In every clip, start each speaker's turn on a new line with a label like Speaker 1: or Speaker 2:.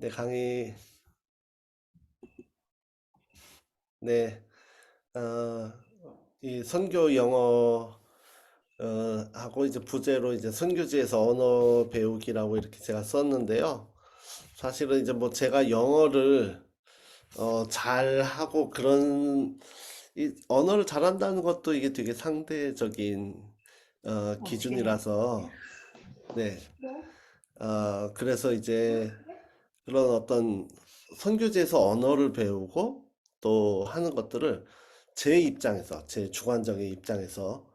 Speaker 1: 네, 강의, 네, 어, 이 선교 영어, 하고 이제 부제로 이제 선교지에서 언어 배우기라고 이렇게 제가 썼는데요. 사실은 이제 뭐 제가 영어를, 잘 하고 그런, 이 언어를 잘한다는 것도 이게 되게 상대적인, 기준이라서, 네, 그래서 이제 그런 어떤 선교지에서 언어를 배우고 또 하는 것들을 제 입장에서, 제 주관적인 입장에서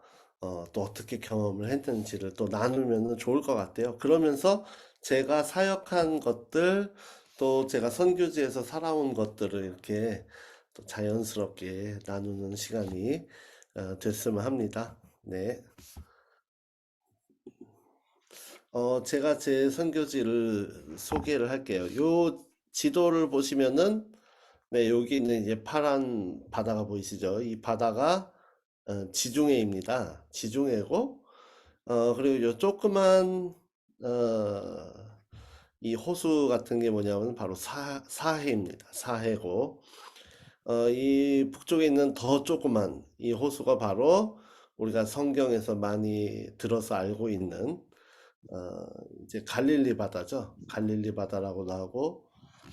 Speaker 1: 또 어떻게 경험을 했는지를 또 나누면 좋을 것 같아요. 그러면서 제가 사역한 것들, 또 제가 선교지에서 살아온 것들을 이렇게 또 자연스럽게 나누는 시간이 됐으면 합니다. 네. 제가 제 선교지를 소개를 할게요. 요 지도를 보시면은, 네, 여기 있는 이제 파란 바다가 보이시죠? 이 바다가 지중해입니다. 지중해고, 그리고 요 조그만, 어, 이 호수 같은 게 뭐냐면 바로 사해입니다. 사해고, 이 북쪽에 있는 더 조그만 이 호수가 바로 우리가 성경에서 많이 들어서 알고 있는 어, 이제 갈릴리 바다죠. 갈릴리 바다라고도 하고,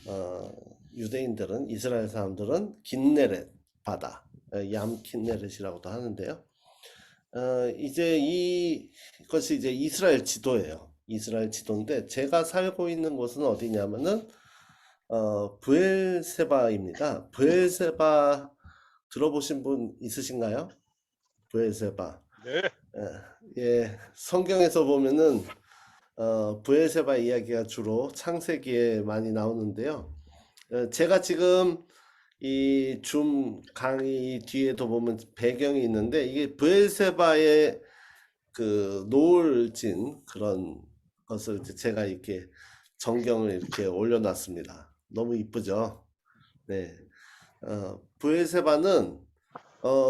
Speaker 1: 어, 유대인들은, 이스라엘 사람들은 긴네렛 바다, 얌 킨네렛이라고도 하는데요. 이제 이것이 이제 이스라엘 지도예요. 이스라엘 지도인데 제가 살고 있는 곳은 어디냐면은 브엘세바입니다. 브엘세바 들어보신 분 있으신가요? 브엘세바.
Speaker 2: 네,
Speaker 1: 예, 성경에서 보면은 브엘세바 이야기가 주로 창세기에 많이 나오는데요. 제가 지금 이 줌 강의 뒤에도 보면 배경이 있는데 이게 브엘세바의 그 노을진 그런 것을 이제 제가 이렇게 전경을 이렇게 올려놨습니다. 너무 이쁘죠? 네. 브엘세바는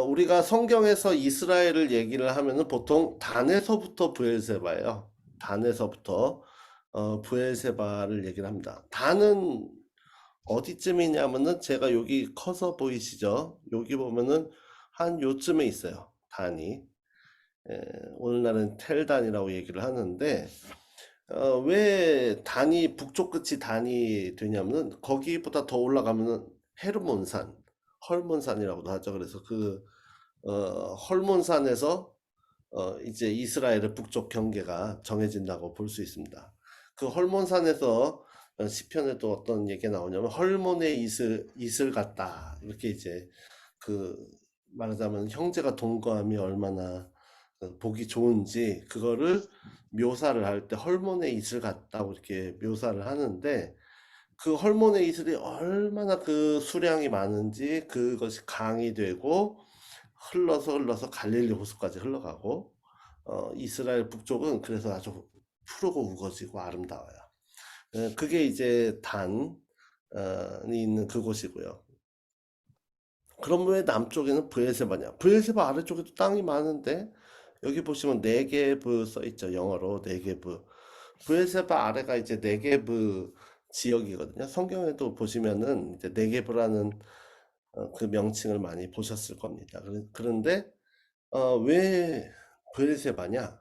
Speaker 1: 우리가 성경에서 이스라엘을 얘기를 하면은 보통 단에서부터 브엘세바예요. 단에서부터 브엘세바를 얘기를 합니다. 단은 어디쯤이냐면은 제가 여기 커서 보이시죠? 여기 보면은 한 요쯤에 있어요. 단이. 에, 오늘날은 텔단이라고 얘기를 하는데 왜 단이 북쪽 끝이 단이 되냐면은 거기보다 더 올라가면은 헤르몬산, 헐몬산이라고도 하죠. 그래서 그 헐몬산에서 이제 이스라엘의 북쪽 경계가 정해진다고 볼 수 있습니다. 그 헐몬산에서 시편에도 어떤 얘기가 나오냐면 헐몬의 이슬 같다 이렇게 이제 그 말하자면 형제가 동거함이 얼마나 보기 좋은지 그거를 묘사를 할 때 헐몬의 이슬 같다고 이렇게 묘사를 하는데 그 헐몬의 이슬이 얼마나 그 수량이 많은지 그것이 강이 되고 흘러서 갈릴리 호수까지 흘러가고 이스라엘 북쪽은 그래서 아주 푸르고 우거지고 아름다워요. 그게 이제 단이 있는 그곳이고요. 그럼 왜 남쪽에는 브엘세바냐? 브엘세바 아래쪽에도 땅이 많은데 여기 보시면 네게브 써 있죠. 영어로 네게브. 브엘세바 아래가 이제 네게브 지역이거든요. 성경에도 보시면은 이제 네게브라는 그 명칭을 많이 보셨을 겁니다. 그런데 왜 브엘세바냐?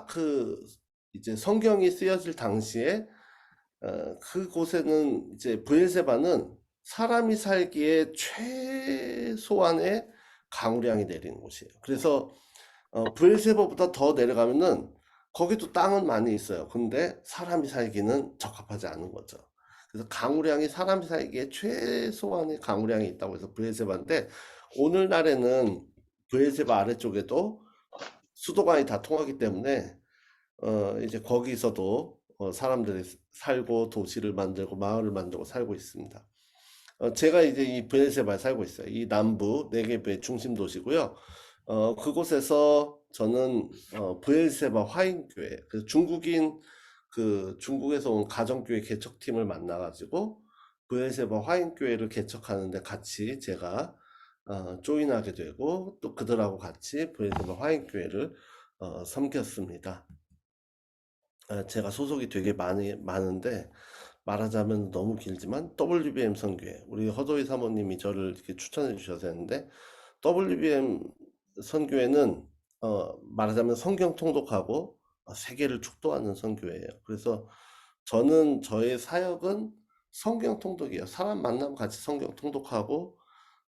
Speaker 1: 그 이제 성경이 쓰여질 당시에 그곳에는 이제 브엘세바는 사람이 살기에 최소한의 강우량이 내리는 곳이에요. 그래서 브엘세바보다 더 내려가면은 거기도 땅은 많이 있어요. 근데 사람이 살기는 적합하지 않은 거죠. 그래서 강우량이 사람이 살기에 최소한의 강우량이 있다고 해서 브엘세바인데 오늘날에는 브엘세바 아래쪽에도 수도관이 다 통하기 때문에 이제 거기서도 사람들이 살고 도시를 만들고 마을을 만들고 살고 있습니다. 제가 이제 이 브엘세바에 살고 있어요. 이 남부 네게브의 중심 도시고요. 그곳에서 저는 브엘세바 화인교회, 그 중국인 그 중국에서 온 가정교회 개척팀을 만나가지고 브엘세바 화인교회를 개척하는데 같이 제가 조인하게 되고 또 그들하고 같이 브엘세바 화인교회를 섬겼습니다. 제가 소속이 되게 많은데 말하자면 너무 길지만 WBM 선교회, 우리 허도희 사모님이 저를 이렇게 추천해 주셔서 했는데, WBM 선교회는 말하자면 성경 통독하고 세계를 축도하는 선교회예요. 그래서 저는 저의 사역은 성경 통독이에요. 사람 만나면 같이 성경 통독하고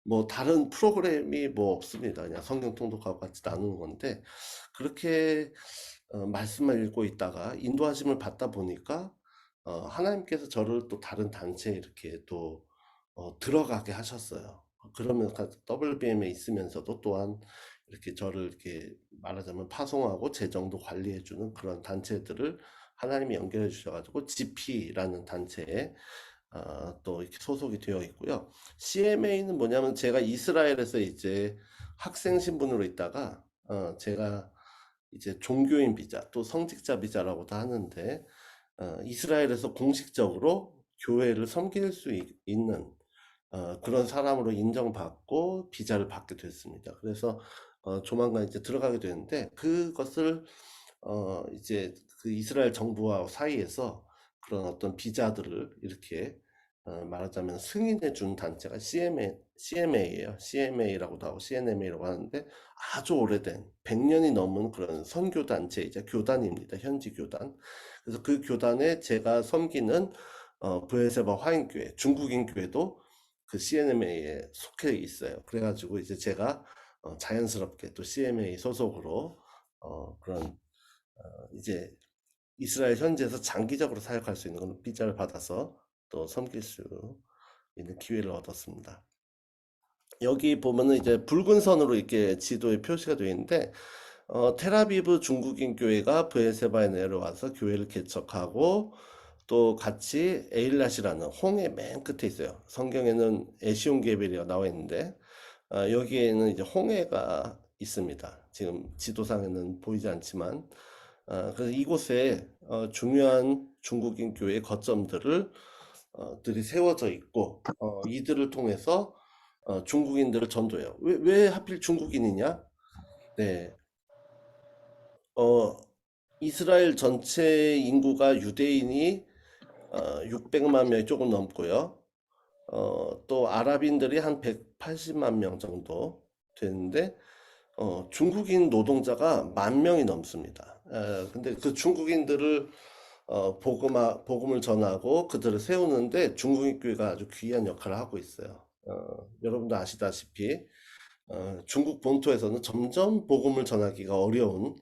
Speaker 1: 뭐 다른 프로그램이 뭐 없습니다. 그냥 성경 통독하고 같이 나누는 건데, 그렇게 말씀을 읽고 있다가 인도하심을 받다 보니까 하나님께서 저를 또 다른 단체에 이렇게 또 들어가게 하셨어요. 그러면 WBM에 있으면서도 또한 이렇게 저를 이렇게 말하자면 파송하고 재정도 관리해주는 그런 단체들을 하나님이 연결해 주셔가지고 GP라는 단체에 또 이렇게 소속이 되어 있고요. CMA는 뭐냐면 제가 이스라엘에서 이제 학생 신분으로 있다가 제가 이제 종교인 비자 또 성직자 비자라고도 하는데 이스라엘에서 공식적으로 교회를 섬길 수 있는 그런 사람으로 인정받고 비자를 받게 됐습니다. 그래서 조만간 이제 들어가게 되는데 그것을 이제 그 이스라엘 정부와 사이에서 그런 어떤 비자들을 이렇게 말하자면 승인해 준 단체가 CMA예요. CMA라고도 하고 CNMA라고 하는데 아주 오래된 100년이 넘은 그런 선교 단체이자 교단입니다. 현지 교단. 그래서 그 교단에 제가 섬기는 브에세바 화인교회, 중국인 교회도 그 CNMA에 속해 있어요. 그래가지고 이제 제가 자연스럽게 또 CMA 소속으로 그런 이제 이스라엘 현지에서 장기적으로 사역할 수 있는 그런 비자를 받아서 또 섬길 수 있는 기회를 얻었습니다. 여기 보면은 이제 붉은 선으로 이렇게 지도에 표시가 되어 있는데 텔아비브 중국인 교회가 브에세바에 내려와서 교회를 개척하고 또 같이 에일랏이라는 홍해 맨 끝에 있어요. 성경에는 에시온 게벨이라고 나와 있는데 여기에는 이제 홍해가 있습니다. 지금 지도상에는 보이지 않지만 그래서 이곳에 중요한 중국인 교회 거점들을 들이 세워져 있고 이들을 통해서 중국인들을 전도해요. 왜 하필 중국인이냐? 네, 어, 이스라엘 전체 인구가 유대인이 600만 명이 조금 넘고요. 또 아랍인들이 한 180만 명 정도 되는데 중국인 노동자가 10,000명이 넘습니다. 근데 그 중국인들을 복음을 전하고 그들을 세우는데 중국인 교회가 아주 귀한 역할을 하고 있어요. 여러분도 아시다시피 중국 본토에서는 점점 복음을 전하기가 어려운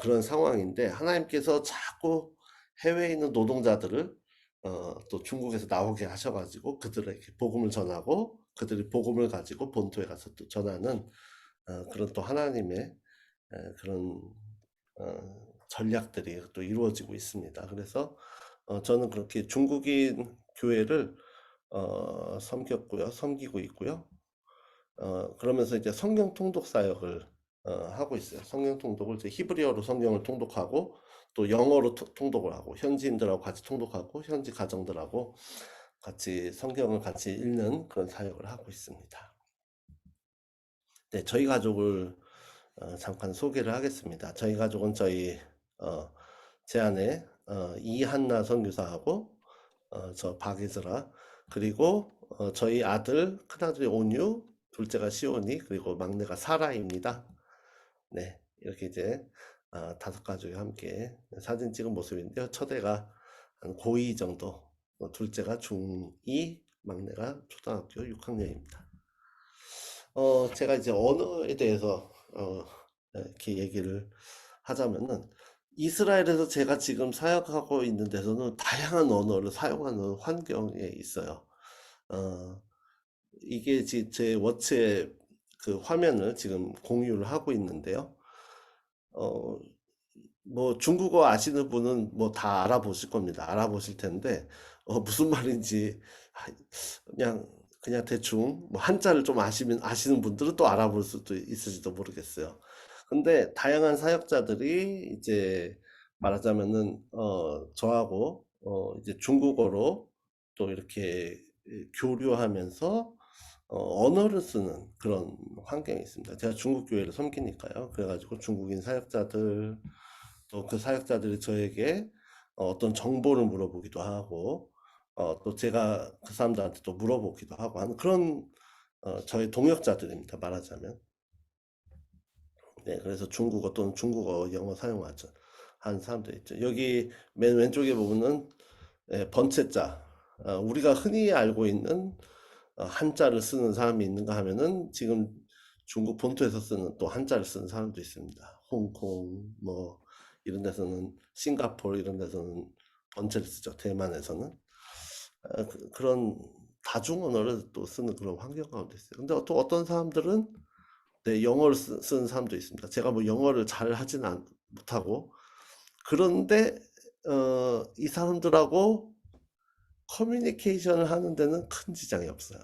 Speaker 1: 그런 상황인데 하나님께서 자꾸 해외에 있는 노동자들을 또 중국에서 나오게 하셔가지고 그들에게 복음을 전하고 그들이 복음을 가지고 본토에 가서 또 전하는 그런 또 하나님의 그런 전략들이 또 이루어지고 있습니다. 그래서 저는 그렇게 중국인 교회를 섬겼고요, 섬기고 있고요. 그러면서 이제 성경 통독 사역을 하고 있어요. 성경 통독을 이제 히브리어로 성경을 통독하고 또 영어로 통독을 하고 현지인들하고 같이 통독하고 현지 가정들하고 같이 성경을 같이 읽는 그런 사역을 하고 있습니다. 네, 저희 가족을 잠깐 소개를 하겠습니다. 저희 가족은 제 아내 이한나 선교사하고 저 박예슬아 그리고 저희 아들 큰아들이 온유 둘째가 시온이 그리고 막내가 사라입니다. 네, 이렇게 이제 5가족이 함께 사진 찍은 모습인데요. 첫애가 한 고2 정도, 둘째가 중2, 막내가 초등학교 6학년입니다. 제가 이제 언어에 대해서 이렇게 얘기를 하자면은 이스라엘에서 제가 지금 사역하고 있는 데서는 다양한 언어를 사용하는 환경에 있어요. 어, 이게 제 워치의 그 화면을 지금 공유를 하고 있는데요. 어, 뭐 중국어 아시는 분은 뭐 다 알아보실 겁니다. 알아보실 텐데 무슨 말인지 아, 그냥 대충 뭐 한자를 좀 아시는 분들은 또 알아볼 수도 있을지도 모르겠어요. 근데 다양한 사역자들이 이제 말하자면은 저하고 이제 중국어로 또 이렇게 교류하면서 언어를 쓰는 그런 환경이 있습니다. 제가 중국 교회를 섬기니까요. 그래가지고 중국인 사역자들 또 그 사역자들이 저에게 어떤 정보를 물어보기도 하고 또 제가 그 사람들한테 또 물어보기도 하고 하는 그런 저의 동역자들입니다. 말하자면. 네, 그래서 중국어 또는 중국어, 영어 사용하죠. 하는 사람들 있죠. 여기 맨 왼쪽에 보면은 번체자. 우리가 흔히 알고 있는 한자를 쓰는 사람이 있는가 하면은 지금 중국 본토에서 쓰는 또 한자를 쓰는 사람도 있습니다. 홍콩 뭐 이런 데서는 싱가포르 이런 데서는 번체를 쓰죠. 대만에서는 런 다중 언어를 또 쓰는 그런 환경 가운데 있어요. 근데 또 어떤 사람들은 네, 영어를 쓰는 사람도 있습니다. 제가 뭐 영어를 잘 하진 못하고 그런데 이 사람들하고 커뮤니케이션을 하는 데는 큰 지장이 없어요.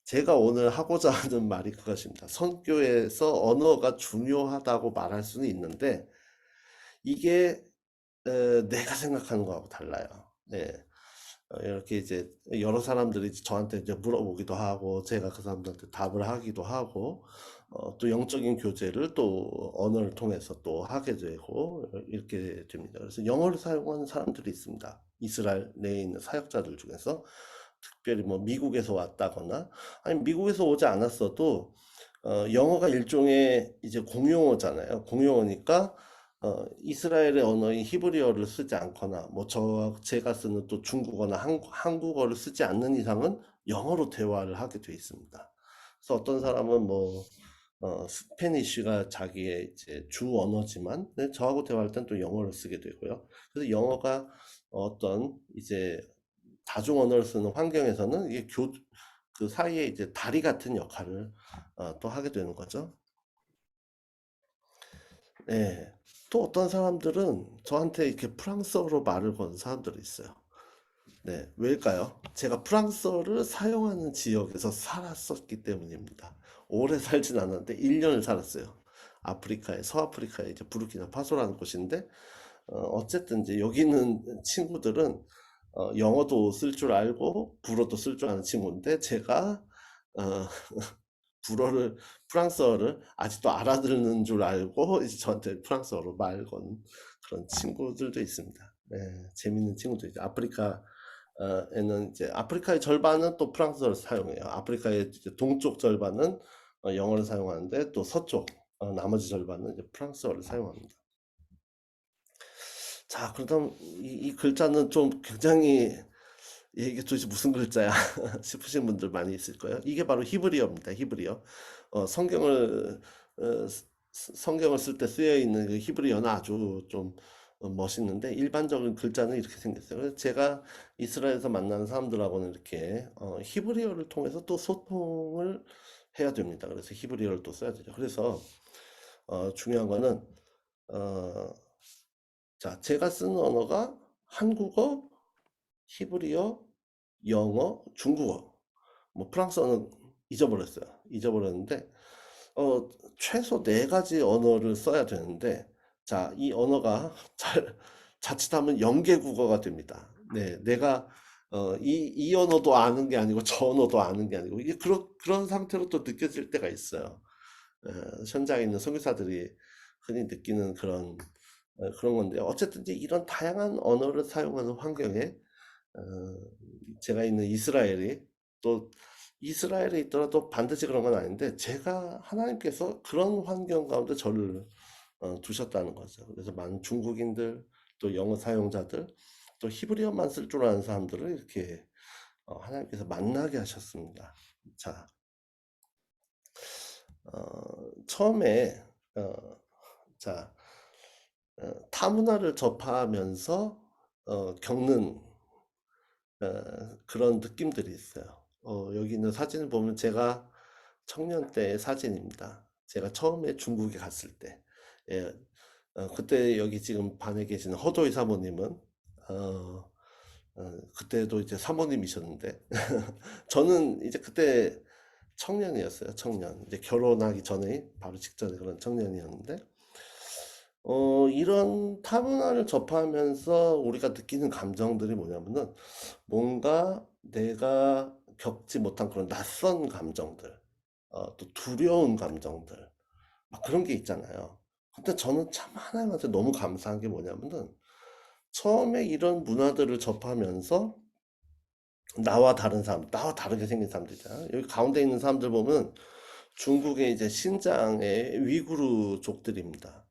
Speaker 1: 제가 오늘 하고자 하는 말이 그것입니다. 선교에서 언어가 중요하다고 말할 수는 있는데 이게 내가 생각하는 거하고 달라요. 네. 이렇게 이제 여러 사람들이 저한테 이제 물어보기도 하고 제가 그 사람들한테 답을 하기도 하고 또 영적인 교제를 또 언어를 통해서 또 하게 되고 이렇게 됩니다. 그래서 영어를 사용하는 사람들이 있습니다. 이스라엘 내에 있는 사역자들 중에서 특별히 뭐 미국에서 왔다거나 아니 미국에서 오지 않았어도 영어가 일종의 이제 공용어잖아요. 공용어니까 이스라엘의 언어인 히브리어를 쓰지 않거나 뭐 제가 쓰는 또 중국어나 한국어를 쓰지 않는 이상은 영어로 대화를 하게 돼 있습니다. 그래서 어떤 사람은 뭐 스페니쉬가 자기의 이제 주 언어지만 네, 저하고 대화할 땐 또 영어를 쓰게 되고요. 그래서 영어가 어떤 이제 다중 언어를 쓰는 환경에서는 이게 그 사이에 이제 다리 같은 역할을 또 하게 되는 거죠. 네. 또 어떤 사람들은 저한테 이렇게 프랑스어로 말을 거는 사람들이 있어요. 네, 왜일까요? 제가 프랑스어를 사용하는 지역에서 살았었기 때문입니다. 오래 살진 않았는데 1년을 살았어요. 아프리카에, 서아프리카에 이제 부르키나 파소라는 곳인데, 어쨌든 이제 여기 있는 친구들은 영어도 쓸 줄 알고 불어도 쓸 줄 아는 친구인데 제가 어, 불어를 프랑스어를 아직도 알아듣는 줄 알고 이제 저한테 프랑스어로 말 건 그런 친구들도 있습니다. 네, 재밌는 친구도 있죠. 아프리카에는 이제 아프리카의 절반은 또 프랑스어를 사용해요. 아프리카의 이제 동쪽 절반은 영어를 사용하는데 또 서쪽 나머지 절반은 이제 프랑스어를 사용합니다. 자, 그렇다면 이 글자는 좀 굉장히 이게 도대체 무슨 글자야 싶으신 분들 많이 있을 거예요. 이게 바로 히브리어입니다. 히브리어. 성경을 성경을 쓸 때 쓰여 있는 그 히브리어는 아주 좀 멋있는데 일반적인 글자는 이렇게 생겼어요. 그래서 제가 이스라엘에서 만나는 사람들하고는 이렇게 히브리어를 통해서 또 소통을 해야 됩니다. 그래서 히브리어를 또 써야 되죠. 그래서 중요한 거는 어, 자, 제가 쓰는 언어가 한국어, 히브리어, 영어, 중국어, 뭐 프랑스어는 잊어버렸어요. 잊어버렸는데 최소 네 가지 언어를 써야 되는데 자, 이 언어가 자칫하면 영계국어가 됩니다. 네, 내가 이 언어도 아는 게 아니고 저 언어도 아는 게 아니고 이게 그런 상태로 또 느껴질 때가 있어요. 현장에 있는 선교사들이 흔히 느끼는 그런 건데 어쨌든 이제 이런 다양한 언어를 사용하는 환경에 어, 제가 있는 이스라엘이 또 이스라엘에 있더라도 반드시 그런 건 아닌데 제가 하나님께서 그런 환경 가운데 저를 두셨다는 거죠. 그래서 많은 중국인들 또 영어 사용자들 또 히브리어만 쓸 줄 아는 사람들을 이렇게 하나님께서 만나게 하셨습니다. 자, 처음에 자 타문화를 접하면서 겪는 그런 느낌들이 있어요. 여기 있는 사진을 보면 제가 청년 때의 사진입니다. 제가 처음에 중국에 갔을 때. 예, 그때 여기 지금 반에 계시는 허도희 사모님은, 그때도 이제 사모님이셨는데, 저는 이제 그때 청년이었어요, 청년. 이제 결혼하기 전에, 바로 직전에 그런 청년이었는데, 이런 타문화를 접하면서 우리가 느끼는 감정들이 뭐냐면은 뭔가 내가 겪지 못한 그런 낯선 감정들, 또 두려운 감정들, 막 그런 게 있잖아요. 근데 저는 참 하나님한테 너무 감사한 게 뭐냐면은 처음에 이런 문화들을 접하면서 나와 다른 사람, 나와 다르게 생긴 사람들이잖아. 여기 가운데 있는 사람들 보면 중국의 이제 신장의 위구르족들입니다.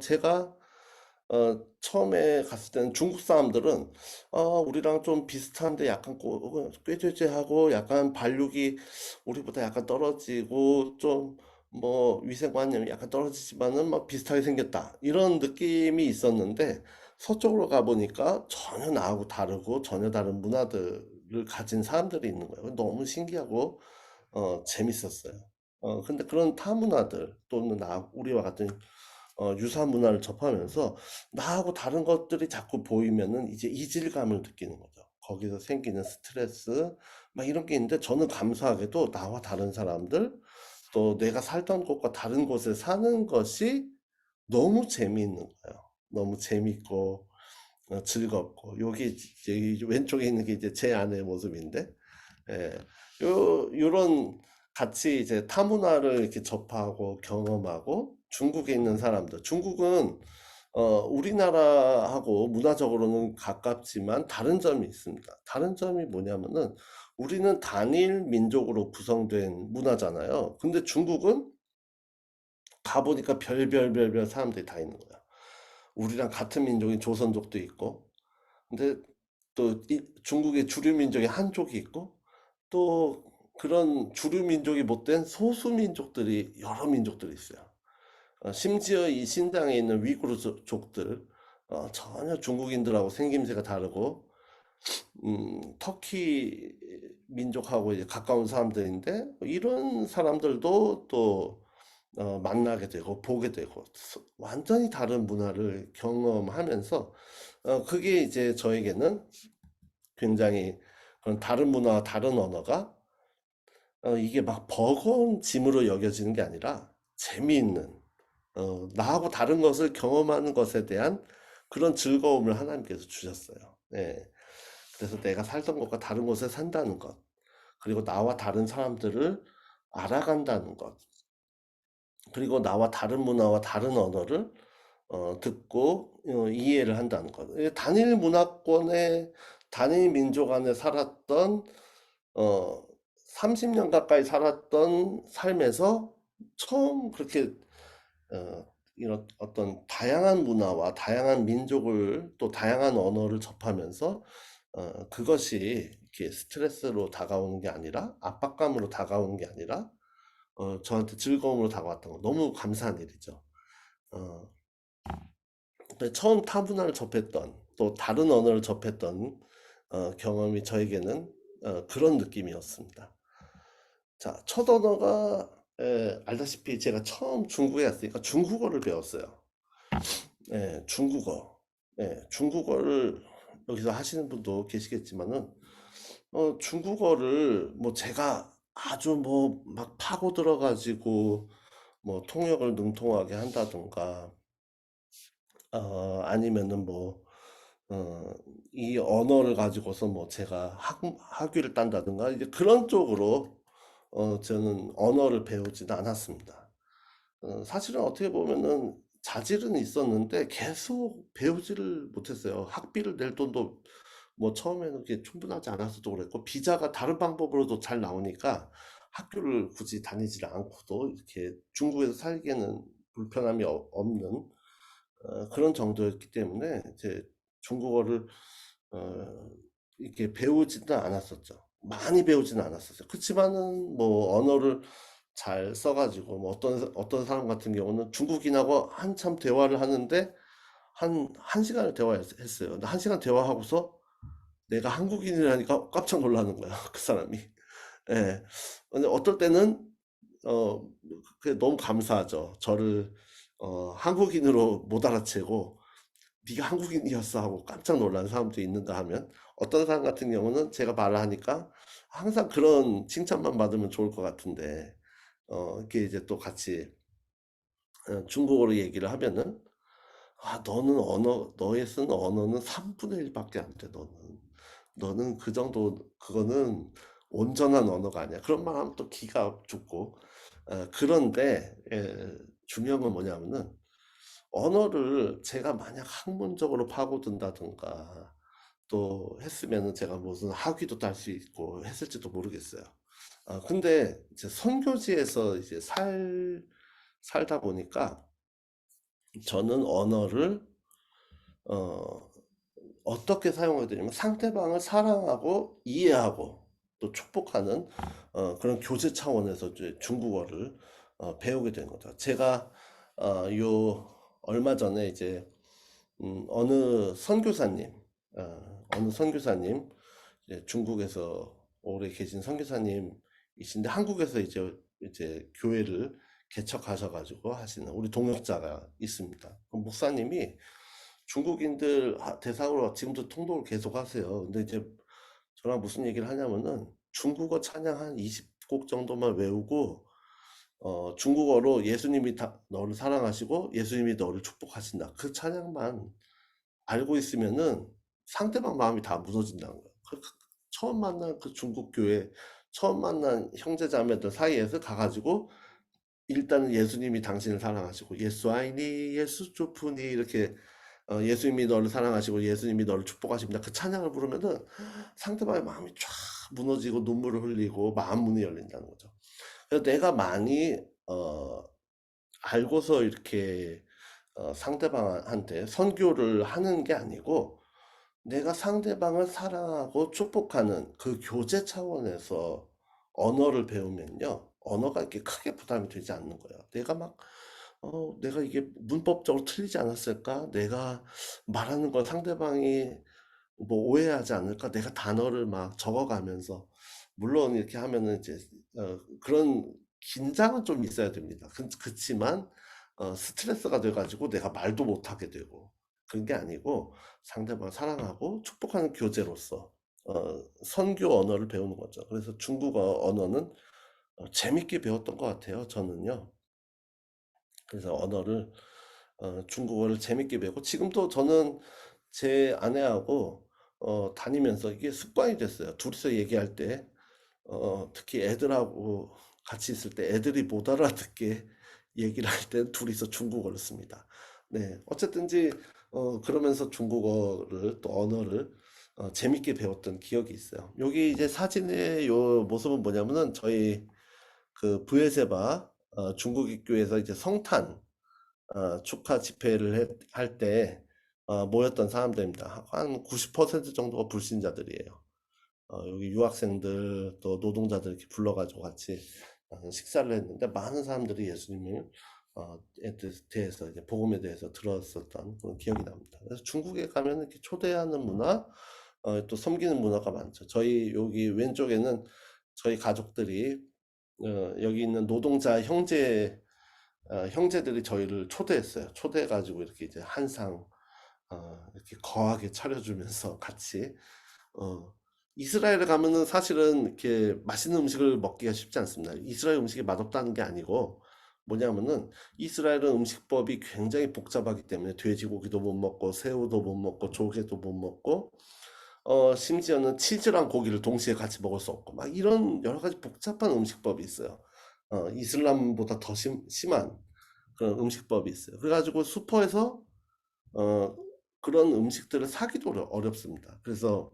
Speaker 1: 제가 처음에 갔을 때는 중국 사람들은 우리랑 좀 비슷한데 약간 꾀죄죄하고 약간 발육이 우리보다 약간 떨어지고 좀 뭐 위생관념이 약간 떨어지지만은 막 비슷하게 생겼다 이런 느낌이 있었는데 서쪽으로 가보니까 전혀 나하고 다르고 전혀 다른 문화들을 가진 사람들이 있는 거예요. 너무 신기하고 재밌었어요. 근데 그런 타문화들 또는 우리와 같은 유사 문화를 접하면서 나하고 다른 것들이 자꾸 보이면은 이제 이질감을 느끼는 거죠. 거기서 생기는 스트레스, 막 이런 게 있는데 저는 감사하게도 나와 다른 사람들, 또 내가 살던 곳과 다른 곳에 사는 것이 너무 재미있는 거예요. 너무 재밌고, 즐겁고, 여기 이제 이 왼쪽에 있는 게 이제 제 아내의 모습인데, 예, 요런 같이 이제 타문화를 이렇게 접하고 경험하고 중국에 있는 사람들. 중국은 우리나라하고 문화적으로는 가깝지만 다른 점이 있습니다. 다른 점이 뭐냐면은 우리는 단일 민족으로 구성된 문화잖아요. 근데 중국은 가보니까 별별별별 사람들이 다 있는 거야. 우리랑 같은 민족인 조선족도 있고, 근데 또 중국의 주류 민족이 한족이 있고, 또 그런 주류 민족이 못된 소수 민족들이 여러 민족들이 있어요. 심지어 이 신장에 있는 위구르족들 전혀 중국인들하고 생김새가 다르고 터키 민족하고 이제 가까운 사람들인데 이런 사람들도 또 만나게 되고 보게 되고 완전히 다른 문화를 경험하면서 그게 이제 저에게는 굉장히 그런 다른 문화와 다른 언어가 이게 막 버거운 짐으로 여겨지는 게 아니라 재미있는 나하고 다른 것을 경험하는 것에 대한 그런 즐거움을 하나님께서 주셨어요. 네. 그래서 내가 살던 곳과 다른 곳에 산다는 것, 그리고 나와 다른 사람들을 알아간다는 것, 그리고 나와 다른 문화와 다른 언어를 듣고 이해를 한다는 것. 단일 문화권의 단일 민족 안에 살았던 어, 30년 가까이 살았던 삶에서 처음 그렇게 이런 어떤 다양한 문화와 다양한 민족을 또 다양한 언어를 접하면서 그것이 이렇게 스트레스로 다가오는 게 아니라 압박감으로 다가오는 게 아니라 저한테 즐거움으로 다가왔던 거 너무 감사한 일이죠. 어, 근데 처음 타 문화를 접했던 또 다른 언어를 접했던 경험이 저에게는 그런 느낌이었습니다. 자, 첫 언어가 알다시피 제가 처음 중국에 갔으니까 중국어를 배웠어요. 중국어. 중국어를 여기서 하시는 분도 계시겠지만은 중국어를 뭐 제가 아주 뭐 막 파고 들어가지고 뭐 통역을 능통하게 한다든가 아니면은 뭐 어, 이 언어를 가지고서 뭐 제가 학위를 딴다든가 이제 그런 쪽으로 저는 언어를 배우지는 않았습니다. 사실은 어떻게 보면은 자질은 있었는데 계속 배우지를 못했어요. 학비를 낼 돈도 뭐 처음에는 그게 충분하지 않아서도 그랬고 비자가 다른 방법으로도 잘 나오니까 학교를 굳이 다니지 않고도 이렇게 중국에서 살기에는 불편함이 없는 그런 정도였기 때문에 이제 중국어를 어, 이렇게 배우지는 않았었죠. 많이 배우지는 않았었어요. 그렇지만은 뭐 언어를 잘 써가지고 뭐 어떤 사람 같은 경우는 중국인하고 한참 대화를 하는데 한 시간을 대화했어요. 근데 한 시간 대화하고서 내가 한국인이라니까 깜짝 놀라는 거야, 그 사람이. 예. 근데 어떨 때는 어, 그게 너무 감사하죠. 저를 한국인으로 못 알아채고 네가 한국인이었어 하고 깜짝 놀란 사람도 있는가 하면 어떤 사람 같은 경우는 제가 말을 하니까 항상 그런 칭찬만 받으면 좋을 것 같은데 이렇게 이제 또 같이 중국어로 얘기를 하면은 너는 너의 쓰는 언어는 3분의 1밖에 안 돼, 너는 그 정도, 그거는 온전한 언어가 아니야. 그런 말 하면 또 기가 죽고. 그런데, 중요한 건 뭐냐면은, 언어를 제가 만약 학문적으로 파고든다든가, 또 했으면은 제가 무슨 학위도 딸 수 있고 했을지도 모르겠어요. 근데 이제 선교지에서 이제 살다 보니까 저는 언어를 어, 어떻게 사용하게 되냐면 상대방을 사랑하고 이해하고 또 축복하는 그런 교제 차원에서 이제 중국어를 배우게 된 거죠. 제가 요 얼마 전에 이제 어느 선교사님 이제 중국에서 오래 계신 선교사님이신데 한국에서 이제 교회를 개척하셔가지고 하시는 우리 동역자가 있습니다. 그 목사님이 중국인들 대상으로 지금도 통독을 계속 하세요. 근데 이제 저랑 무슨 얘기를 하냐면은 중국어 찬양 한 20곡 정도만 외우고 중국어로 예수님이 너를 사랑하시고 예수님이 너를 축복하신다. 그 찬양만 알고 있으면은 상대방 마음이 다 무너진다는 거예요. 처음 만난 그 중국 교회, 처음 만난 형제자매들 사이에서 가가지고 일단은 예수님이 당신을 사랑하시고 예수 아이니 예수 조푸니 이렇게 예수님이 너를 사랑하시고 예수님이 너를 축복하십니다. 그 찬양을 부르면은 상대방의 마음이 쫙 무너지고 눈물을 흘리고 마음 문이 열린다는 거죠. 그래서 내가 많이 알고서 이렇게 상대방한테 선교를 하는 게 아니고 내가 상대방을 사랑하고 축복하는 그 교제 차원에서 언어를 배우면요. 언어가 이렇게 크게 부담이 되지 않는 거예요. 내가 이게 문법적으로 틀리지 않았을까? 내가 말하는 걸 상대방이 뭐 오해하지 않을까? 내가 단어를 막 적어가면서, 물론 이렇게 하면은 이제, 그런 긴장은 좀 있어야 됩니다. 그치만, 스트레스가 돼가지고 내가 말도 못하게 되고, 그런 게 아니고, 상대방을 사랑하고 축복하는 교제로서, 선교 언어를 배우는 거죠. 그래서 중국어 언어는 재밌게 배웠던 것 같아요, 저는요. 그래서 중국어를 재밌게 배우고, 지금도 저는 제 아내하고 다니면서 이게 습관이 됐어요. 둘이서 얘기할 때, 특히 애들하고 같이 있을 때 애들이 못 알아듣게 얘기를 할 때 둘이서 중국어를 씁니다. 네, 어쨌든지 그러면서 중국어를 또 언어를 재밌게 배웠던 기억이 있어요. 여기 이제 사진의 요 모습은 뭐냐면은 저희 그 부에세바 중국입교에서 이제 성탄 축하 집회를 할 때 모였던 사람들입니다. 한 90% 정도가 불신자들이에요. 여기 유학생들 또 노동자들 이렇게 불러가지고 같이 식사를 했는데 많은 사람들이 예수님을 대해서 이제 복음에 대해서 들었었던 그런 기억이 납니다. 그래서 중국에 가면 이렇게 초대하는 문화, 또 섬기는 문화가 많죠. 저희 여기 왼쪽에는 저희 가족들이 여기 있는 노동자 형제들이 저희를 초대했어요. 초대해가지고 이렇게 이제 한상 이렇게 거하게 차려주면서 같이 어, 이스라엘에 가면은 사실은 이렇게 맛있는 음식을 먹기가 쉽지 않습니다. 이스라엘 음식이 맛없다는 게 아니고 뭐냐면은 이스라엘은 음식법이 굉장히 복잡하기 때문에 돼지고기도 못 먹고 새우도 못 먹고 조개도 못 먹고 심지어는 치즈랑 고기를 동시에 같이 먹을 수 없고 막 이런 여러 가지 복잡한 음식법이 있어요. 이슬람보다 더 심한 그런 음식법이 있어요. 그래가지고 슈퍼에서 어, 그런 음식들을 사기도 어렵습니다. 그래서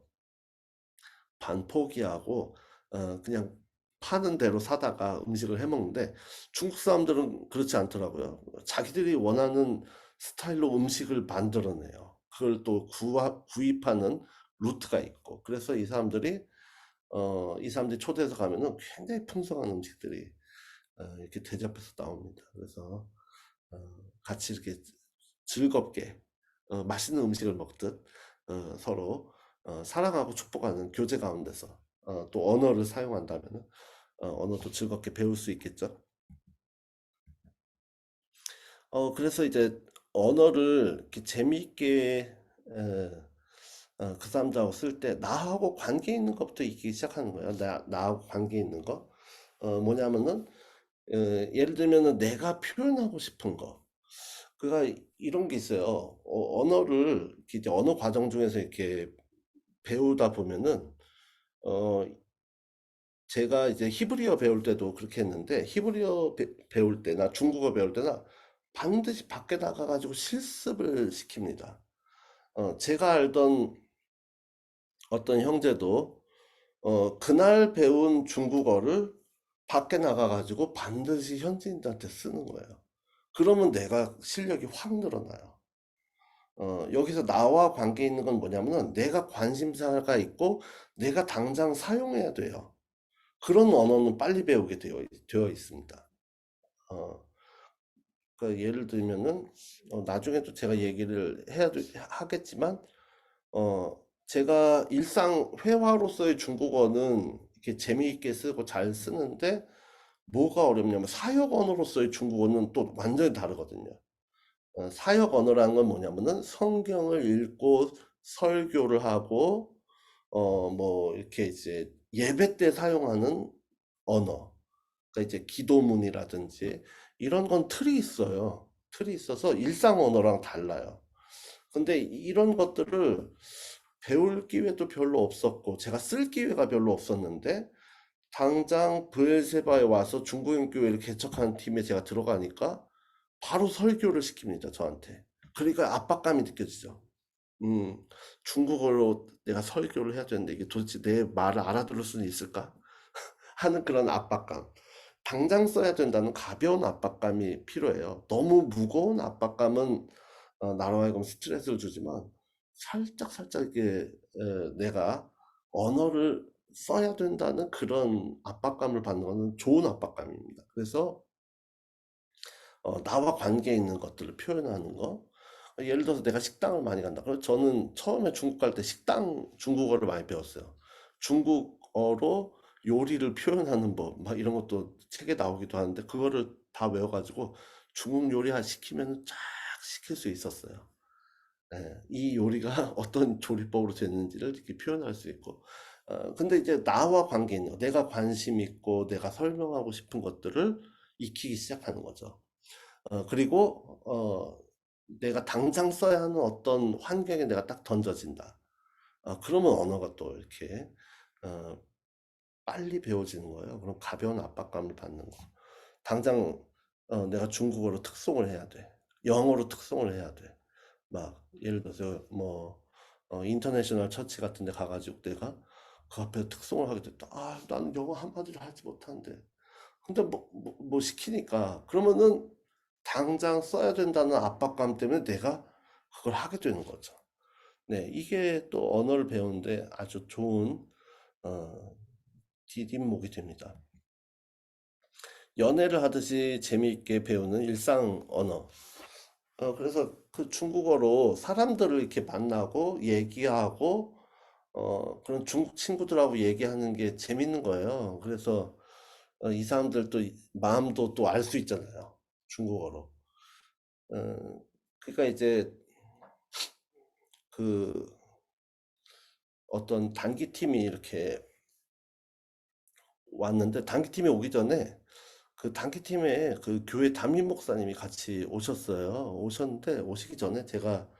Speaker 1: 반 포기하고 그냥 파는 대로 사다가 음식을 해 먹는데 중국 사람들은 그렇지 않더라고요. 자기들이 원하는 스타일로 음식을 만들어내요. 그걸 또 구입하는 루트가 있고 그래서 이 사람들이 초대해서 가면은 굉장히 풍성한 음식들이 이렇게 대접해서 나옵니다. 그래서 같이 이렇게 즐겁게 맛있는 음식을 먹듯 서로 사랑하고 축복하는 교제 가운데서 또 언어를 사용한다면 언어도 즐겁게 배울 수 있겠죠. 그래서 이제 언어를 이렇게 재미있게 그 사람들하고 쓸 때 나하고 관계 있는 것부터 있기 시작하는 거예요. 나하고 관계 있는 거. 뭐냐면은 예를 들면은 내가 표현하고 싶은 거. 그가 이런 게 있어요. 언어를 이렇게 이제 언어 과정 중에서 이렇게 배우다 보면은 어 제가 이제 히브리어 배울 때도 그렇게 했는데 히브리어 배울 때나 중국어 배울 때나 반드시 밖에 나가 가지고 실습을 시킵니다. 제가 알던 어떤 형제도 그날 배운 중국어를 밖에 나가가지고 반드시 현지인들한테 쓰는 거예요. 그러면 내가 실력이 확 늘어나요. 여기서 나와 관계 있는 건 뭐냐면은 내가 관심사가 있고 내가 당장 사용해야 돼요. 그런 언어는 빨리 배우게 되어 있습니다. 어, 그러니까 예를 들면은 나중에도 제가 얘기를 하겠지만 제가 일상 회화로서의 중국어는 이렇게 재미있게 쓰고 잘 쓰는데 뭐가 어렵냐면 사역 언어로서의 중국어는 또 완전히 다르거든요. 사역 언어라는 건 뭐냐면은 성경을 읽고 설교를 하고 뭐 이렇게 이제 예배 때 사용하는 언어. 그러니까 이제 기도문이라든지 이런 건 틀이 있어요. 틀이 있어서 일상 언어랑 달라요. 근데 이런 것들을 배울 기회도 별로 없었고 제가 쓸 기회가 별로 없었는데 당장 브엘세바에 와서 중국인 교회를 개척하는 팀에 제가 들어가니까 바로 설교를 시킵니다, 저한테. 그러니까 압박감이 느껴지죠. 음, 중국어로 내가 설교를 해야 되는데 이게 도대체 내 말을 알아들을 수는 있을까? 하는 그런 압박감. 당장 써야 된다는 가벼운 압박감이 필요해요. 너무 무거운 압박감은 나로 하여금 스트레스를 주지만 살짝 살짝 이게 내가 언어를 써야 된다는 그런 압박감을 받는 것은 좋은 압박감입니다. 그래서 나와 관계 있는 것들을 표현하는 거. 예를 들어서 내가 식당을 많이 간다. 그래서 저는 처음에 중국 갈 때 식당 중국어를 많이 배웠어요. 중국어로 요리를 표현하는 법, 막 이런 것도 책에 나오기도 하는데 그거를 다 외워가지고 중국 요리 시키면 쫙 시킬 수 있었어요. 예, 이 요리가 어떤 조리법으로 됐는지를 이렇게 표현할 수 있고. 근데 이제 나와 관계 있는 거, 내가 관심 있고 내가 설명하고 싶은 것들을 익히기 시작하는 거죠. 그리고 내가 당장 써야 하는 어떤 환경에 내가 딱 던져진다. 그러면 언어가 또 이렇게 어, 빨리 배워지는 거예요. 그럼 가벼운 압박감을 받는 거. 당장 내가 중국어로 특송을 해야 돼. 영어로 특송을 해야 돼. 막 예를 들어서 뭐 인터내셔널 처치 같은 데 가가지고 내가 그 앞에 특송을 하게 됐다. 나는 영어 한마디를 하지 못하는데. 근데 뭐 시키니까 그러면은 당장 써야 된다는 압박감 때문에 내가 그걸 하게 되는 거죠. 네, 이게 또 언어를 배우는데 아주 좋은 어, 디딤목이 됩니다. 연애를 하듯이 재미있게 배우는 일상 언어. 그래서 그 중국어로 사람들을 이렇게 만나고 얘기하고 그런 중국 친구들하고 얘기하는 게 재밌는 거예요. 그래서 이 사람들 마음도 또 알 수 있잖아요. 중국어로. 그러니까 이제 그 어떤 단기팀이 이렇게 왔는데 단기팀이 오기 전에 그 단기팀에 그 교회 담임 목사님이 같이 오셨어요. 오셨는데 오시기 전에 제가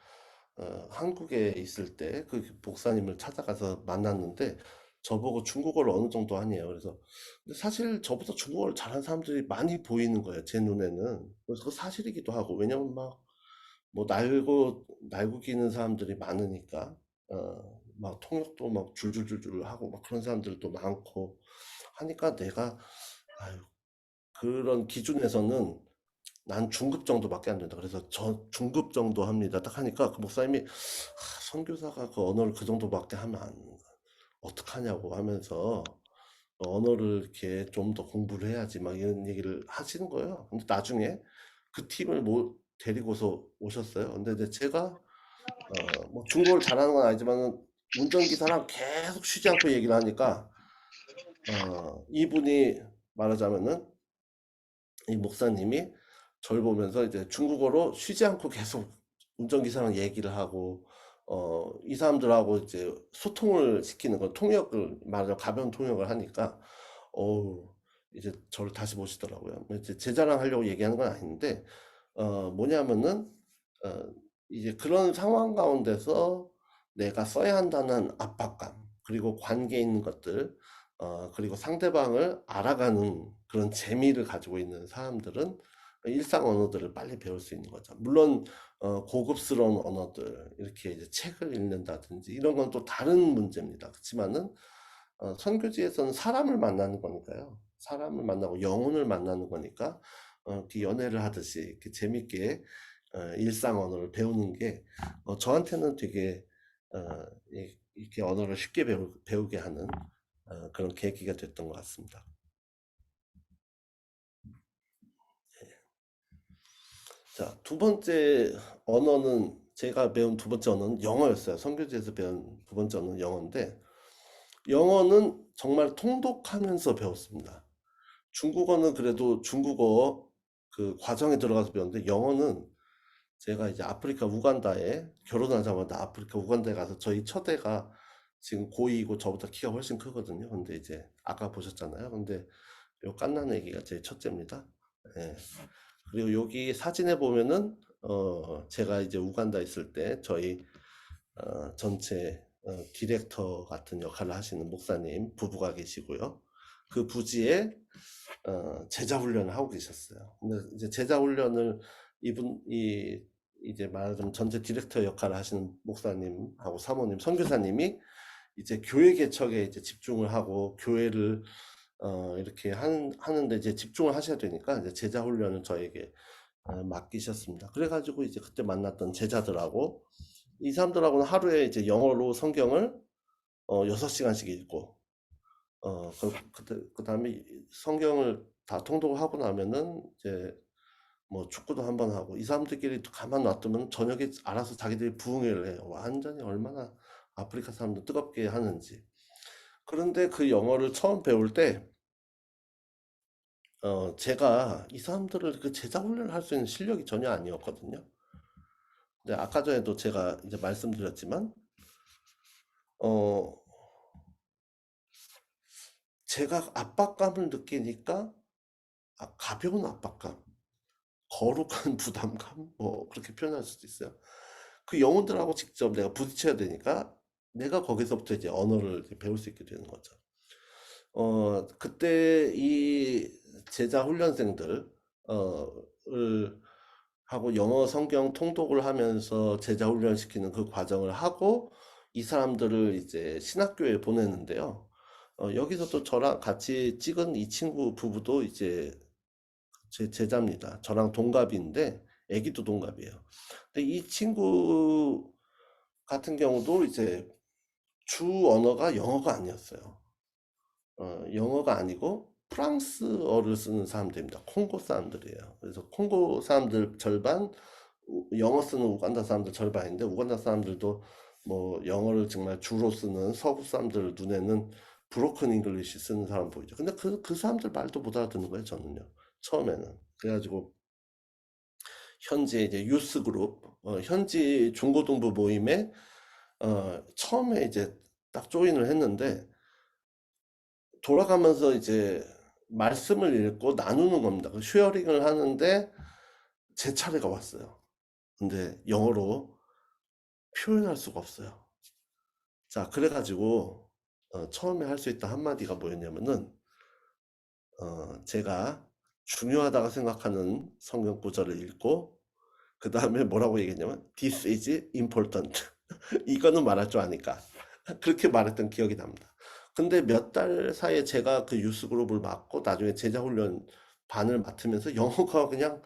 Speaker 1: 한국에 있을 때 그 목사님을 찾아가서 만났는데 저보고 중국어를 어느 정도 하냐요. 그래서 근데 사실 저보다 중국어를 잘하는 사람들이 많이 보이는 거예요. 제 눈에는. 그래서 그 사실이기도 하고 왜냐면 막 뭐 날고 기는 사람들이 많으니까 막 통역도 막 줄줄줄줄 하고 막 그런 사람들도 많고 하니까 내가 아유, 그런 기준에서는 난 중급 정도밖에 안 된다. 그래서 저 중급 정도 합니다. 딱 하니까 그 목사님이 선교사가 그 언어를 그 정도밖에 하면 어떡하냐고 하면서 언어를 이렇게 좀 더 공부를 해야지 막 이런 얘기를 하시는 거예요. 근데 나중에 그 팀을 데리고서 오셨어요. 근데 이제 제가 뭐 중국어를 잘하는 건 아니지만 운전기사랑 계속 쉬지 않고 얘기를 하니까 이분이 말하자면은 이 목사님이 저를 보면서 이제 중국어로 쉬지 않고 계속 운전기사랑 얘기를 하고 이 사람들하고 이제 소통을 시키는 건 통역을 말하자면 가벼운 통역을 하니까 어우 이제 저를 다시 보시더라고요. 이제 제 자랑하려고 얘기하는 건 아닌데 뭐냐면은 어, 이제 그런 상황 가운데서 내가 써야 한다는 압박감, 그리고 관계 있는 것들, 그리고 상대방을 알아가는 그런 재미를 가지고 있는 사람들은 일상 언어들을 빨리 배울 수 있는 거죠. 물론 고급스러운 언어들, 이렇게 이제 책을 읽는다든지, 이런 건 또 다른 문제입니다. 그렇지만은, 선교지에서는 사람을 만나는 거니까요. 사람을 만나고 영혼을 만나는 거니까, 이렇게 연애를 하듯이 이렇게 재밌게, 일상 언어를 배우는 게, 저한테는 되게, 어, 이렇게 언어를 쉽게 배우게 하는, 그런 계기가 됐던 것 같습니다. 자, 두 번째 언어는, 제가 배운 두 번째 언어는 영어였어요. 선교지에서 배운 두 번째 언어는 영어인데, 영어는 정말 통독하면서 배웠습니다. 중국어는 그래도 중국어 그 과정에 들어가서 배웠는데, 영어는 제가 이제 아프리카 우간다에 결혼하자마자 아프리카 우간다에 가서, 저희 첫애가 지금 고2이고 저보다 키가 훨씬 크거든요. 근데 이제 아까 보셨잖아요. 근데 요 갓난 애기가 제 첫째입니다. 예. 그리고 여기 사진에 보면은 제가 이제 우간다 있을 때 저희 전체 디렉터 같은 역할을 하시는 목사님 부부가 계시고요. 그 부지에 제자 훈련을 하고 계셨어요. 근데 이제 제자 훈련을 이분이 이제 말하자면 전체 디렉터 역할을 하시는 목사님하고 사모님, 선교사님이 이제 교회 개척에 이제 집중을 하고 교회를 이렇게 하는데 이제 집중을 하셔야 되니까 이제 제자 훈련을 저에게 맡기셨습니다. 그래가지고 이제 그때 만났던 제자들하고 이 사람들하고는 하루에 이제 영어로 성경을 6시간씩 읽고 그 다음에 성경을 다 통독을 하고 나면은 이제 뭐 축구도 한번 하고, 이 사람들끼리 가만 놔두면 저녁에 알아서 자기들이 부흥회를 해요. 완전히 얼마나 아프리카 사람들 뜨겁게 하는지. 그런데 그 영어를 처음 배울 때 제가 이 사람들을 그 제자 훈련을 할 수 있는 실력이 전혀 아니었거든요. 근데 아까 전에도 제가 이제 말씀드렸지만, 어, 제가 압박감을 느끼니까, 가벼운 압박감, 거룩한 부담감, 뭐, 그렇게 표현할 수도 있어요. 그 영혼들하고 직접 내가 부딪혀야 되니까, 내가 거기서부터 이제 언어를 이제 배울 수 있게 되는 거죠. 그때 이 제자 훈련생들, 을 하고 영어 성경 통독을 하면서 제자 훈련시키는 그 과정을 하고 이 사람들을 이제 신학교에 보내는데요. 여기서 또 저랑 같이 찍은 이 친구 부부도 이제 제 제자입니다. 저랑 동갑인데 애기도 동갑이에요. 근데 이 친구 같은 경우도 이제 주 언어가 영어가 아니었어요. 영어가 아니고 프랑스어를 쓰는 사람들입니다. 콩고 사람들이에요. 그래서 콩고 사람들 절반, 영어 쓰는 우간다 사람들 절반인데, 우간다 사람들도 뭐 영어를 정말 주로 쓰는 서구 사람들 눈에는 브로큰 잉글리시 쓰는 사람 보이죠. 근데 그 사람들 말도 못 알아듣는 거예요, 저는요. 처음에는. 그래가지고 현지 이제 유스 그룹, 현지 중고등부 모임에 처음에 이제 딱 조인을 했는데, 돌아가면서 이제 말씀을 읽고 나누는 겁니다. 그 쉐어링을 하는데 제 차례가 왔어요. 근데 영어로 표현할 수가 없어요. 자, 그래가지고 처음에 할 수 있던 한마디가 뭐였냐면은 제가 중요하다고 생각하는 성경 구절을 읽고 그 다음에 뭐라고 얘기했냐면 This is important. 이거는 말할 줄 아니까. 그렇게 말했던 기억이 납니다. 근데 몇 달 사이에 제가 그 유스 그룹을 맡고 나중에 제자 훈련 반을 맡으면서 영어가 그냥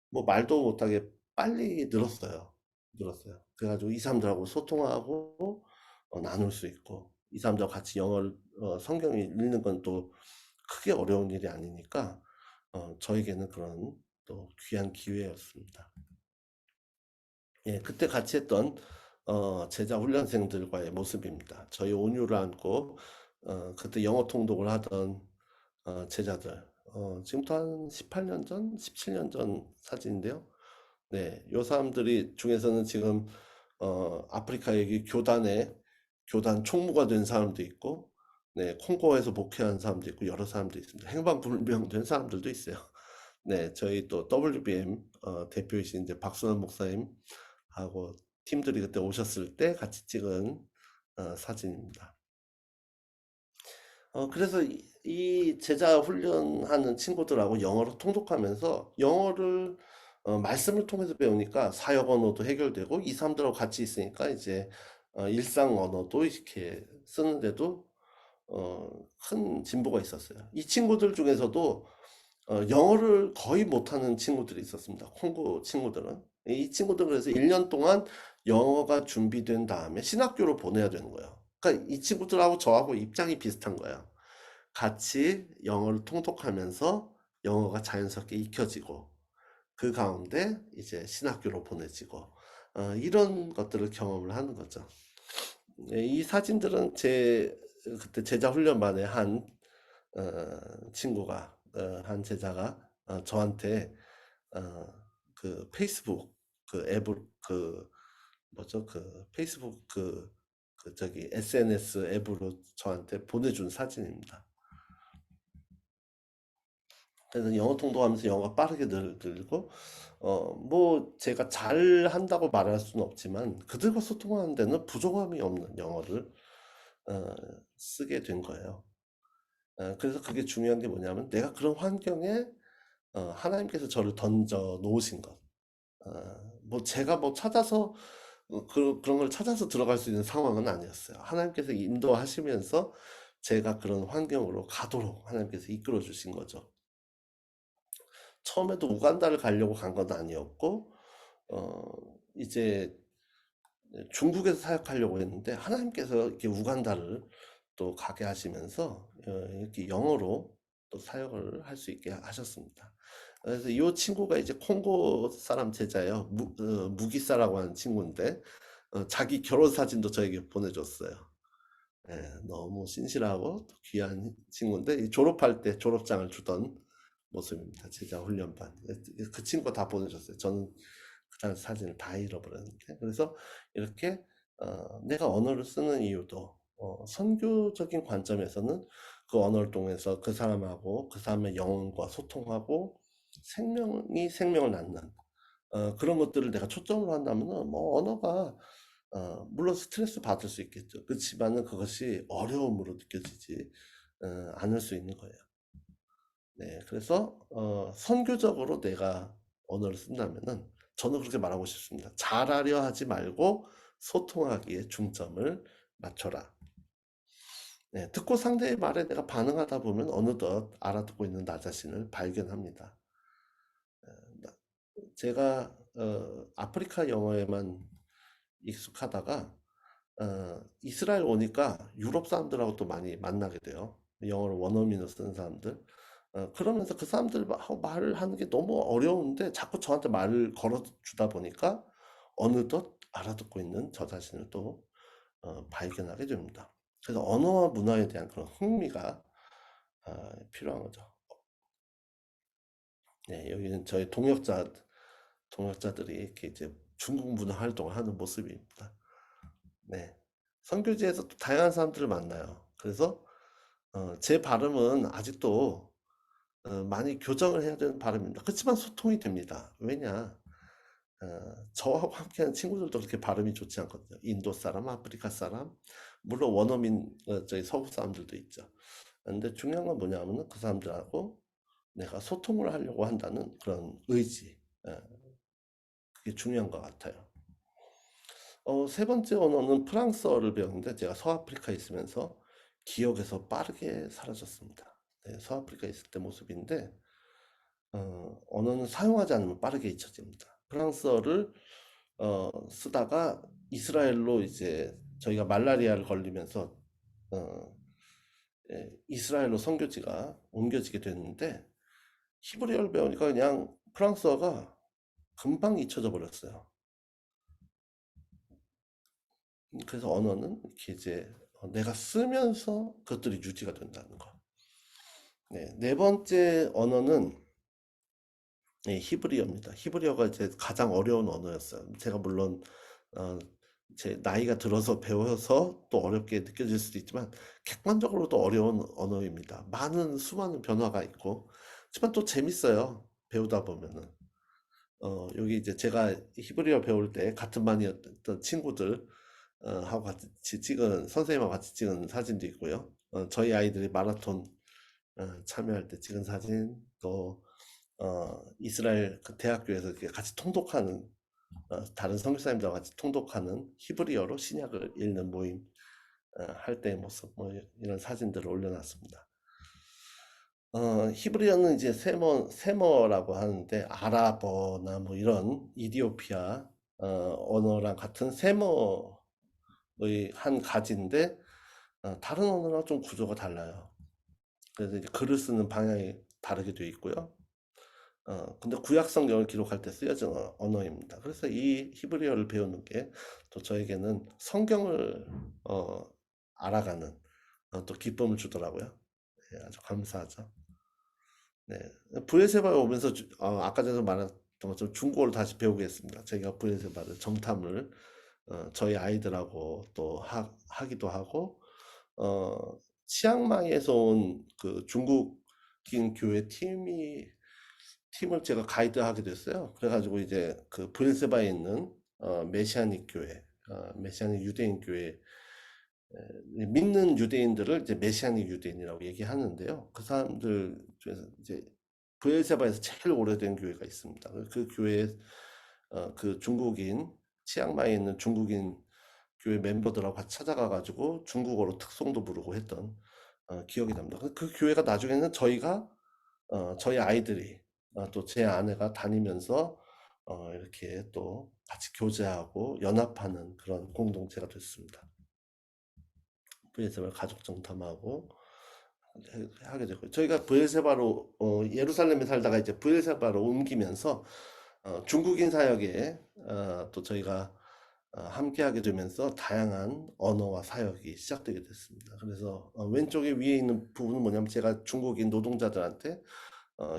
Speaker 1: 뭐 말도 못하게 빨리 늘었어요. 늘었어요. 그래가지고 이 사람들하고 소통하고 나눌 수 있고, 이 사람들하고 같이 영어를 성경 읽는 건 또 크게 어려운 일이 아니니까 저에게는 그런 또 귀한 기회였습니다. 예, 그때 같이 했던 제자 훈련생들과의 모습입니다. 저희 온유를 안고 그때 영어 통독을 하던 제자들. 지금부터 한 18년 전, 17년 전 사진인데요. 네, 요 사람들이 중에서는 지금 아프리카 여기 교단 총무가 된 사람도 있고, 네, 콩고에서 목회한 사람도 있고 여러 사람도 있습니다. 행방불명된 사람들도 있어요. 네, 저희 또 WBM 대표이신 이제 박순환 목사님하고 팀들이 그때 오셨을 때 같이 찍은 사진입니다. 그래서 이 제자 훈련하는 친구들하고 영어로 통독하면서 영어를 말씀을 통해서 배우니까 사역 언어도 해결되고 이 사람들하고 같이 있으니까 이제 일상 언어도 이렇게 쓰는데도 큰 진보가 있었어요. 이 친구들 중에서도 영어를 거의 못하는 친구들이 있었습니다. 콩고 친구들은. 이 친구들은 그래서 1년 동안 영어가 준비된 다음에 신학교로 보내야 되는 거예요. 그러니까 이 친구들하고 저하고 입장이 비슷한 거예요. 같이 영어를 통독하면서 영어가 자연스럽게 익혀지고 그 가운데 이제 신학교로 보내지고 이런 것들을 경험을 하는 거죠. 이 사진들은 제 그때 제자 훈련반에 한 친구가 한 제자가 저한테 어, 그 페이스북 그 앱을 그 뭐죠 그 페이스북 그 저기 SNS 앱으로 저한테 보내준 사진입니다. 그래서 영어 통독하면서 영어가 빠르게 늘고 뭐 제가 잘 한다고 말할 수는 없지만 그들과 소통하는 데는 부족함이 없는 영어를 어, 쓰게 된 거예요. 그래서 그게 중요한 게 뭐냐면 내가 그런 환경에 하나님께서 저를 던져 놓으신 것. 뭐 제가 뭐 찾아서 그런 걸 찾아서 들어갈 수 있는 상황은 아니었어요. 하나님께서 인도하시면서 제가 그런 환경으로 가도록 하나님께서 이끌어 주신 거죠. 처음에도 우간다를 가려고 간 건 아니었고, 어, 이제 중국에서 사역하려고 했는데 하나님께서 이렇게 우간다를 또 가게 하시면서 이렇게 영어로 또 사역을 할 수 있게 하셨습니다. 그래서 이 친구가 이제 콩고 사람 제자예요. 무기사라고 하는 친구인데 자기 결혼 사진도 저에게 보내줬어요. 예, 너무 신실하고 또 귀한 친구인데 이 졸업할 때 졸업장을 주던 모습입니다. 제자 훈련반. 그 친구가 다 보내줬어요. 저는 그 사진을 다 잃어버렸는데 그래서 이렇게 내가 언어를 쓰는 이유도 선교적인 관점에서는 그 언어를 통해서 그 사람하고 그 사람의 영혼과 소통하고 생명이 생명을 낳는 그런 것들을 내가 초점으로 한다면은 뭐 언어가 물론 스트레스 받을 수 있겠죠. 그렇지만은 그것이 어려움으로 느껴지지 않을 수 있는 거예요. 네, 그래서 선교적으로 내가 언어를 쓴다면은 저는 그렇게 말하고 싶습니다. 잘하려 하지 말고 소통하기에 중점을 맞춰라. 네, 듣고 상대의 말에 내가 반응하다 보면 어느덧 알아듣고 있는 나 자신을 발견합니다. 제가 아프리카 영어에만 익숙하다가 이스라엘 오니까 유럽 사람들하고 또 많이 만나게 돼요. 영어를 원어민으로 쓰는 사람들. 그러면서 그 사람들하고 말을 하는 게 너무 어려운데 자꾸 저한테 말을 걸어주다 보니까 어느덧 알아듣고 있는 저 자신을 또 발견하게 됩니다. 그래서 언어와 문화에 대한 그런 흥미가 필요한 거죠. 네, 여기는 저희 동역자들이 이렇게 이제 중국 문화 활동을 하는 모습입니다. 네. 선교지에서 또 다양한 사람들을 만나요. 그래서 제 발음은 아직도 많이 교정을 해야 되는 발음입니다. 그렇지만 소통이 됩니다. 왜냐? 저하고 함께하는 친구들도 그렇게 발음이 좋지 않거든요. 인도 사람, 아프리카 사람, 물론 원어민, 저희 서구 사람들도 있죠. 근데 중요한 건 뭐냐면은 그 사람들하고 내가 소통을 하려고 한다는 그런 의지, 그게 중요한 것 같아요. 세 번째 언어는 프랑스어를 배웠는데 제가 서아프리카에 있으면서 기억에서 빠르게 사라졌습니다. 네, 서아프리카에 있을 때 모습인데 언어는 사용하지 않으면 빠르게 잊혀집니다. 프랑스어를 쓰다가 이스라엘로 이제 저희가 말라리아를 걸리면서 어, 이스라엘로 선교지가 옮겨지게 됐는데 히브리어를 배우니까 그냥 프랑스어가 금방 잊혀져 버렸어요. 그래서 언어는 이렇게 이제 내가 쓰면서 그것들이 유지가 된다는 거. 네, 네 번째 언어는 네, 히브리어입니다. 히브리어가 이제 가장 어려운 언어였어요. 제가 물론 어, 제 나이가 들어서 배워서 또 어렵게 느껴질 수도 있지만 객관적으로도 어려운 언어입니다. 많은 수많은 변화가 있고, 하지만 또 재밌어요. 배우다 보면은. 여기 이제 제가 히브리어 배울 때 같은 반이었던 친구들 하고 같이 찍은 선생님하고 같이 찍은 사진도 있고요. 저희 아이들이 마라톤 참여할 때 찍은 사진 또 이스라엘 그 대학교에서 이렇게 같이 통독하는 다른 선교사님들과 같이 통독하는 히브리어로 신약을 읽는 모임 할 때의 모습 뭐 이런 사진들을 올려놨습니다. 히브리어는 이제 세머라고 하는데 아랍어나 뭐 이런 이디오피아 언어랑 같은 세머의 한 가지인데 다른 언어랑 좀 구조가 달라요. 그래서 이제 글을 쓰는 방향이 다르게 되어 있고요. 근데 구약 성경을 기록할 때 쓰여진 언어입니다. 그래서 이 히브리어를 배우는 게 또 저에게는 성경을 알아가는 또 기쁨을 주더라고요. 네, 아주 감사하죠. 네, 브엘세바에 오면서 아까 전에 말했던 것처럼 중국어를 다시 배우겠습니다. 제가 브엘세바를 정탐을 저희 아이들하고 또 하기도 하고 치앙마이에서 온 그 중국인 교회 팀을 제가 가이드하게 됐어요. 그래가지고 이제 그 브엘세바에 있는 메시아닉 교회, 메시아닉 유대인 교회 믿는 유대인들을 이제 메시아닉 유대인이라고 얘기하는데요. 그 사람들 중에서 이제 브엘세바에서 제일 오래된 교회가 있습니다. 그 교회 그 중국인 치앙마이에 있는 중국인 교회 멤버들하고 같이 찾아가가지고 중국어로 특송도 부르고 했던 기억이 납니다. 그 교회가 나중에는 저희 아이들이 또 제 아내가 다니면서 이렇게 또 같이 교제하고 연합하는 그런 공동체가 됐습니다. 브엘세바 가족 정탐하고 하게 되고 저희가 브엘세바로 예루살렘에 살다가 이제 브엘세바로 옮기면서 중국인 사역에 또 저희가 함께 하게 되면서 다양한 언어와 사역이 시작되게 됐습니다. 그래서 왼쪽에 위에 있는 부분은 뭐냐면 제가 중국인 노동자들한테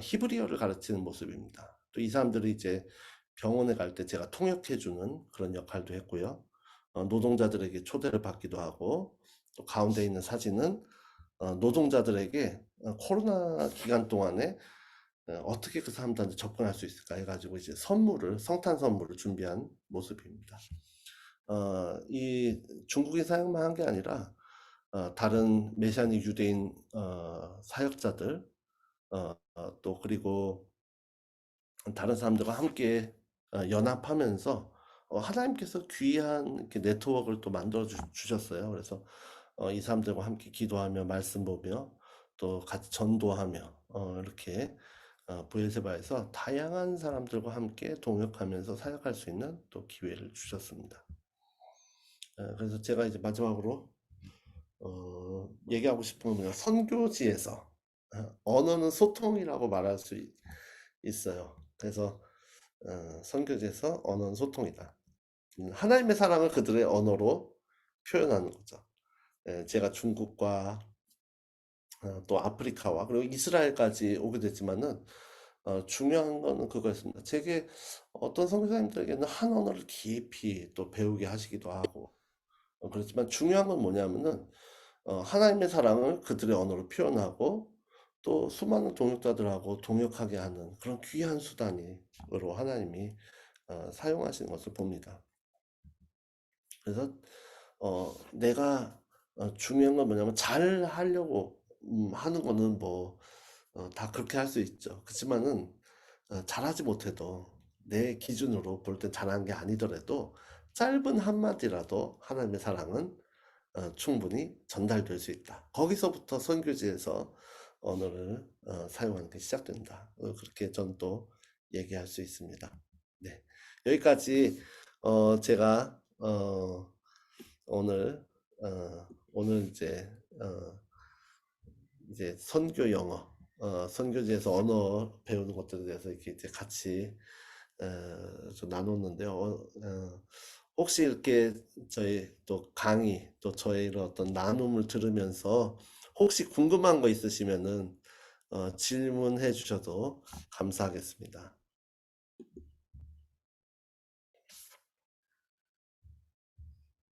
Speaker 1: 히브리어를 가르치는 모습입니다. 또 이 사람들이 이제 병원에 갈 때 제가 통역해주는 그런 역할도 했고요. 노동자들에게 초대를 받기도 하고 또 가운데 있는 사진은 노동자들에게 코로나 기간 동안에 어떻게 그 사람들한테 접근할 수 있을까 해가지고 이제 성탄 선물을 준비한 모습입니다. 이 중국인 사역만 한 게 아니라 다른 메시아닉 유대인 사역자들 또 그리고 다른 사람들과 함께 연합하면서 하나님께서 귀한 이렇게 네트워크를 또 만들어 주셨어요. 그래서 이 사람들과 함께 기도하며 말씀 보며 또 같이 전도하며 이렇게 브엘세바에서 다양한 사람들과 함께 동역하면서 사역할 수 있는 또 기회를 주셨습니다. 그래서 제가 이제 마지막으로 얘기하고 싶은 건 뭐냐, 선교지에서 언어는 소통이라고 말할 수 있어요. 그래서 선교지에서 언어는 소통이다. 하나님의 사랑을 그들의 언어로 표현하는 거죠. 제가 중국과 또 아프리카와 그리고 이스라엘까지 오게 됐지만은 중요한 거는 그거였습니다. 제게 어떤 선교사님들에게는 한 언어를 깊이 또 배우게 하시기도 하고 그렇지만 중요한 건 뭐냐면은 하나님의 사랑을 그들의 언어로 표현하고 또 수많은 동역자들하고 동역하게 하는 그런 귀한 수단으로 하나님이 사용하시는 것을 봅니다. 그래서 내가 중요한 건 뭐냐면 잘 하려고 하는 거는 뭐 다 그렇게 할 수 있죠. 그렇지만은 잘하지 못해도 내 기준으로 볼 땐 잘한 게 아니더라도 짧은 한마디라도 하나님의 사랑은 충분히 전달될 수 있다. 거기서부터 선교지에서 언어를 사용하는 게 시작된다. 그렇게 전 또 얘기할 수 있습니다. 네, 여기까지 제가 오늘 오늘 이제 선교 영어 선교지에서 언어 배우는 것들에 대해서 이렇게 이제 같이 좀 나눴는데요. 혹시 이렇게 저희 또 강의 또 저의 이런 어떤 나눔을 들으면서 혹시 궁금한 거 있으시면은 질문해 주셔도 감사하겠습니다.